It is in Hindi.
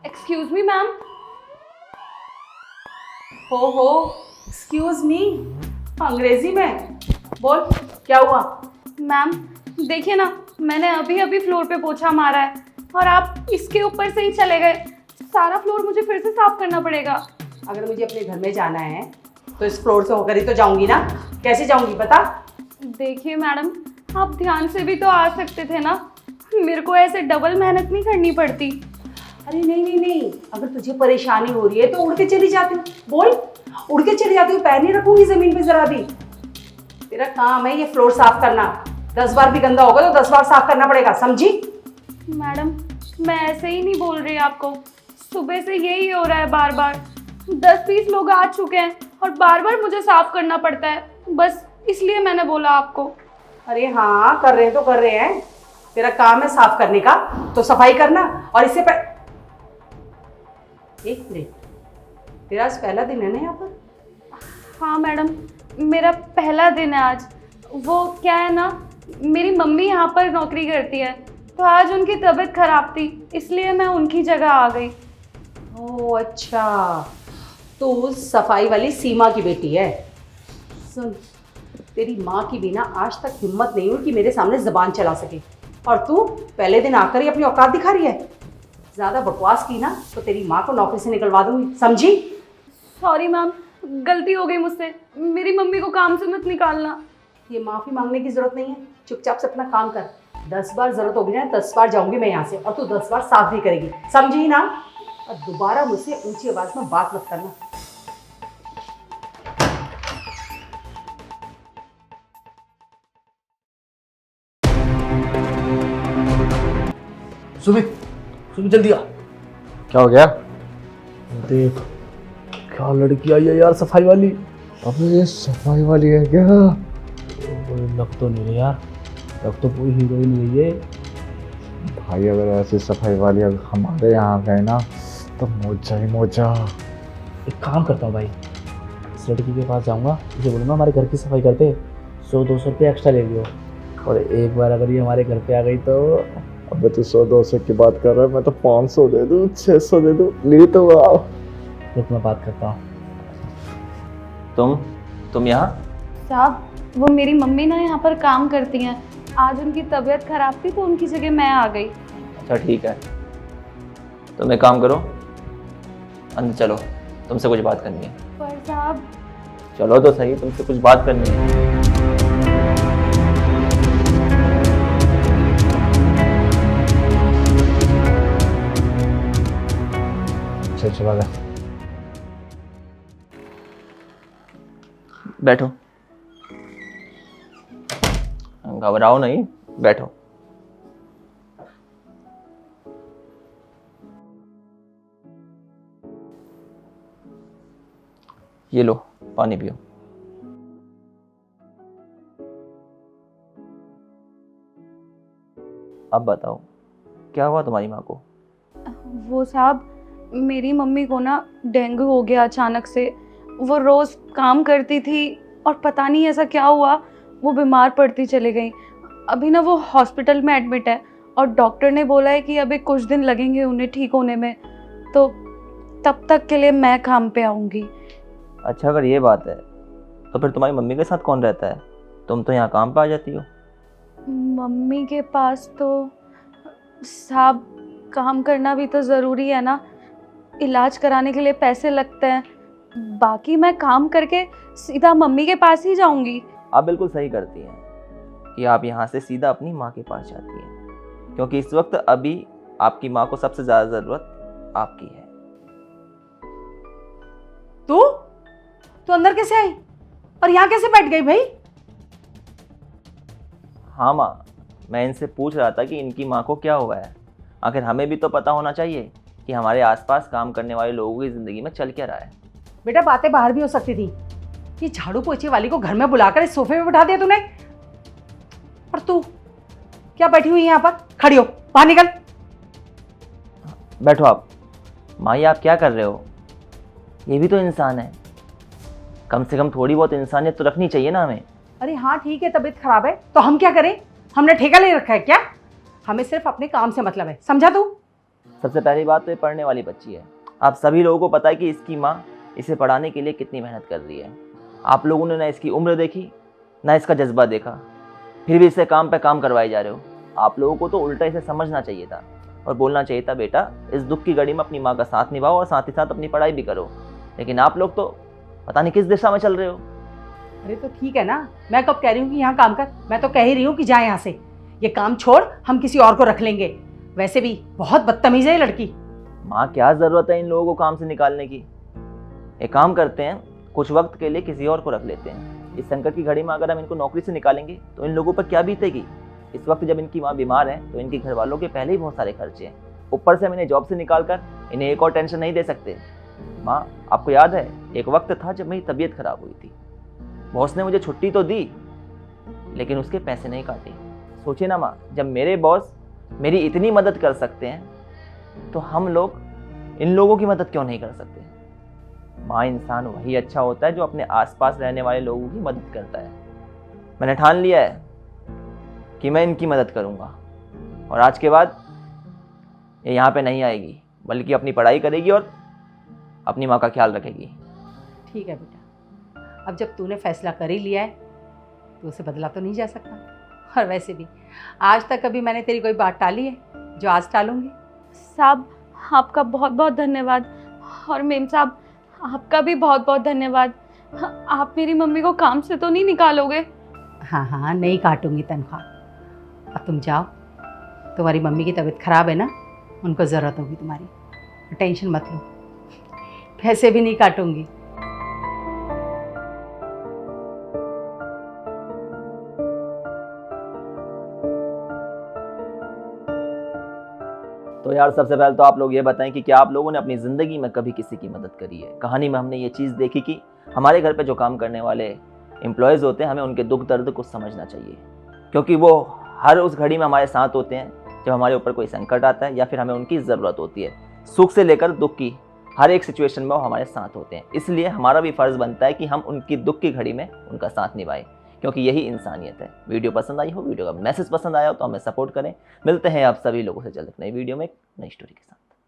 Excuse me ma'am. हो एक्सक्यूज मी, अंग्रेजी में बोल, क्या हुआ? मैम देखिए ना, मैंने अभी अभी फ्लोर पे पोछा मारा है और आप इसके ऊपर से ही चले गए। सारा फ्लोर मुझे फिर से साफ करना पड़ेगा। अगर मुझे अपने घर में जाना है तो इस फ्लोर से होकर ही तो जाऊंगी ना। कैसे जाऊंगी बता? देखिए मैडम, आप ध्यान से भी तो आ सकते थे ना, मेरे को ऐसे डबल मेहनत नहीं करनी पड़ती। अरे नहीं, अगर तुझे परेशानी हो रही है तो उड़ के चली जाती हूँ। बोल, उड़ के चली जाती हूँ, पैर नहीं रखूंगी जमीन पे जरा भी। तेरा काम है ये फ्लोर साफ करना। 10 बार भी गंदा होगा तो 10 बार साफ करना पड़ेगा, समझी? मैडम मैं ऐसे ही नहीं बोल रही आपको, सुबह से यही हो रहा है बार बार। 10-20 लोग आ चुके हैं और बार बार मुझे साफ करना पड़ता है, बस इसलिए मैंने बोला आपको। अरे हाँ, कर रहे हैं तो कर रहे हैं। तेरा काम है साफ करने का तो सफाई करना। और इससे एक मिनट, तेरा आज पहला दिन है ना यहाँ पर? हाँ मैडम, मेरा पहला दिन है आज। वो क्या है ना, मेरी मम्मी यहाँ पर नौकरी करती है, तो आज उनकी तबीयत खराब थी, इसलिए मैं उनकी जगह आ गई। ओह अच्छा, तू सफाई वाली सीमा की बेटी है। सुन, तेरी माँ की भी ना आज तक हिम्मत नहीं हुई कि मेरे सामने जबान चला सके, और तू पहले दिन आकर ही अपनी औकात दिखा रही है। ज़्यादा बकवास की ना तो तेरी माँ को नौकरी से निकलवा दूंगी, समझी? सॉरी मैम, गलती हो गई मुझसे, मेरी मम्मी को काम से मत निकालना। ये माफ़ी मांगने की ज़रूरत नहीं है, चुपचाप से अपना काम कर। 10 बार ज़रूरत होगी ना, 10 बार जाऊंगी मैं यहाँ से, और तू 10 बार साफ भी करेगी, समझी ना? और दोबारा मुझसे ऊंची आवाज़ में बात मत करना। सुमित, जल्दी आ। क्या हो गया? देख, क्या लड़की आई है यार, सफाई वाली। अबे ये सफाई वाली है क्या? लग तो नहीं रही यार, लग तो पूरी हीरोइन रही है। भाई अगर ऐसी सफाई वाली अगर हमारे यहाँ गए ना तो मोजा ही मोजा। एक काम करता हूँ भाई, इस लड़की के पास जाऊँगा, मुझे बोलूँगा हमारे घर की सफाई करते 100-200 रुपये एक्स्ट्रा ले लियो, और एक बार अगर ये हमारे घर पे आ गई तो। अबे तू 100-200 की बात कर रहा है, मैं तो 500 दे दूँ, 600 दे दूँ, ले तो आओ। रुक मैं बात करता हूँ। तुम यहाँ? साहब, वो मेरी मम्मी ना यहाँ पर काम करती हैं, आज उनकी तबीयत खराब थी तो उनकी जगह मैं आ गई। अच्छा ठीक है, तुम एक काम करो, अंदर चलो, तुमसे कुछ बात करनी है। पर साहब। चलो तो सही, तुमसे कुछ बात करनी है। चला गया। बैठो, घबराओ नहीं, बैठो। ये लो पानी पियो। अब बताओ, क्या हुआ तुम्हारी माँ को? वो साहब, मेरी मम्मी को ना डेंगू हो गया अचानक से। वो रोज़ काम करती थी और पता नहीं ऐसा क्या हुआ, वो बीमार पड़ती चली गई। अभी ना वो हॉस्पिटल में एडमिट है और डॉक्टर ने बोला है कि अभी कुछ दिन लगेंगे उन्हें ठीक होने में, तो तब तक के लिए मैं काम पे आऊँगी। अच्छा अगर ये बात है तो फिर तुम्हारी मम्मी के साथ कौन रहता है? तुम तो यहाँ काम पे आ जाती हो। मम्मी के पास तो साहब काम करना भी तो ज़रूरी है ना, इलाज कराने के लिए पैसे लगते हैं, बाकी मैं काम करके सीधा मम्मी के पास ही जाऊंगी। आप बिल्कुल सही करती हैं कि आप यहाँ से सीधा अपनी माँ के पास जाती हैं, क्योंकि इस वक्त अभी आपकी माँ को सबसे ज़्यादा ज़रूरत आपकी है। तू अंदर कैसे आई और यहाँ कैसे बैठ गई भाई? हाँ माँ, मैं इनसे पूछ रहा था कि इनकी माँ को क्या हुआ है। आखिर हमें भी तो पता होना चाहिए कि हमारे आसपास काम करने वाले लोगों की ज़िंदगी में चल क्या रहा है। बेटा बातें बाहर भी हो सकती थी, कि झाड़ू पोछे वाली को घर में बुलाकर इस सोफे पे बिठा दिया तूने, और तू क्या बैठी हुई यहाँ पर? खड़ी हो, बाहर निकल। बैठो आप। माँ ये आप क्या कर रहे हो? ये भी तो इंसान है, कम से कम थोड़ी बहुत इंसानियत तो रखनी चाहिए ना हमें। अरे हाँ ठीक है, तबीयत खराब है तो हम क्या करें? हमने ठेका ले रखा है क्या? हमें सिर्फ अपने काम से मतलब है, समझा तू? सबसे पहली बात तो ये पढ़ने वाली बच्ची है। आप सभी लोगों को पता है कि इसकी माँ इसे पढ़ाने के लिए कितनी मेहनत कर रही है। आप लोगों ने ना इसकी उम्र देखी, ना इसका जज्बा देखा, फिर भी इसे काम पे काम करवाए जा रहे हो। आप लोगों को तो उल्टा इसे समझना चाहिए था और बोलना चाहिए था, बेटा इस दुख की घड़ी में अपनी माँ का साथ निभाओ और साथ ही साथ अपनी पढ़ाई भी करो। लेकिन आप लोग तो पता नहीं किस दिशा में चल रहे हो। अरे तो ठीक है ना, मैं कब कह रही हूँ कि यहाँ काम कर, मैं तो कह ही रही हूँ कि जा यहाँ से, ये काम छोड़, हम किसी और को रख लेंगे। वैसे भी बहुत बदतमीज है ये लड़की। माँ क्या ज़रूरत है इन लोगों को काम से निकालने की। एक काम करते हैं, कुछ वक्त के लिए किसी और को रख लेते हैं। इस संकट की घड़ी में अगर हम इनको नौकरी से निकालेंगे तो इन लोगों पर क्या बीतेगी। इस वक्त जब इनकी माँ बीमार है तो इनके घर वालों के पहले ही बहुत सारे खर्चे हैं, ऊपर से हम इन्हें जॉब से निकाल कर इन्हें एक और टेंशन नहीं दे सकते। माँ आपको याद है एक वक्त था जब मेरी तबीयत खराब हुई थी, बॉस ने मुझे छुट्टी तो दी लेकिन उसके पैसे नहीं काटे। सोचिए ना माँ, जब मेरे बॉस मेरी इतनी मदद कर सकते हैं तो हम लोग इन लोगों की मदद क्यों नहीं कर सकते। माँ इंसान वही अच्छा होता है जो अपने आसपास रहने वाले लोगों की मदद करता है। मैंने ठान लिया है कि मैं इनकी मदद करूँगा और आज के बाद ये यहाँ पे नहीं आएगी, बल्कि अपनी पढ़ाई करेगी और अपनी माँ का ख्याल रखेगी। ठीक है बेटा, अब जब तूने फैसला कर ही लिया है तो उसे बदला तो नहीं जा सकता। और वैसे भी आज तक कभी मैंने तेरी कोई बात टाली है जो आज टालूंगी। साहब आपका बहुत बहुत धन्यवाद, और मेम साहब आपका भी बहुत बहुत धन्यवाद। आप मेरी मम्मी को काम से तो नहीं निकालोगे? हाँ हाँ, नहीं काटूंगी तनख्वाह। अब तुम जाओ, तुम्हारी मम्मी की तबीयत ख़राब है ना, उनको ज़रूरत होगी तुम्हारी, टेंशन मत लो, पैसे भी नहीं काटूंगी। तो यार सबसे पहले तो आप लोग ये बताएं कि क्या आप लोगों ने अपनी ज़िंदगी में कभी किसी की मदद करी है। कहानी में हमने ये चीज़ देखी कि हमारे घर पे जो काम करने वाले एम्प्लॉयज़ होते हैं, हमें उनके दुख दर्द को समझना चाहिए, क्योंकि वो हर उस घड़ी में हमारे साथ होते हैं जब हमारे ऊपर कोई संकट आता है या फिर हमें उनकी ज़रूरत होती है। सुख से लेकर दुख की हर एक सिचुएशन में वो हमारे साथ होते हैं। इसलिए हमारा भी फ़र्ज़ बनता है कि हम उनकी दुख की घड़ी में उनका साथ निभाएं, क्योंकि यही इंसानियत है। वीडियो पसंद आई हो, वीडियो का मैसेज पसंद आया हो तो हमें सपोर्ट करें। मिलते हैं आप सभी लोगों से जल्द एक नई वीडियो में एक नई स्टोरी के साथ।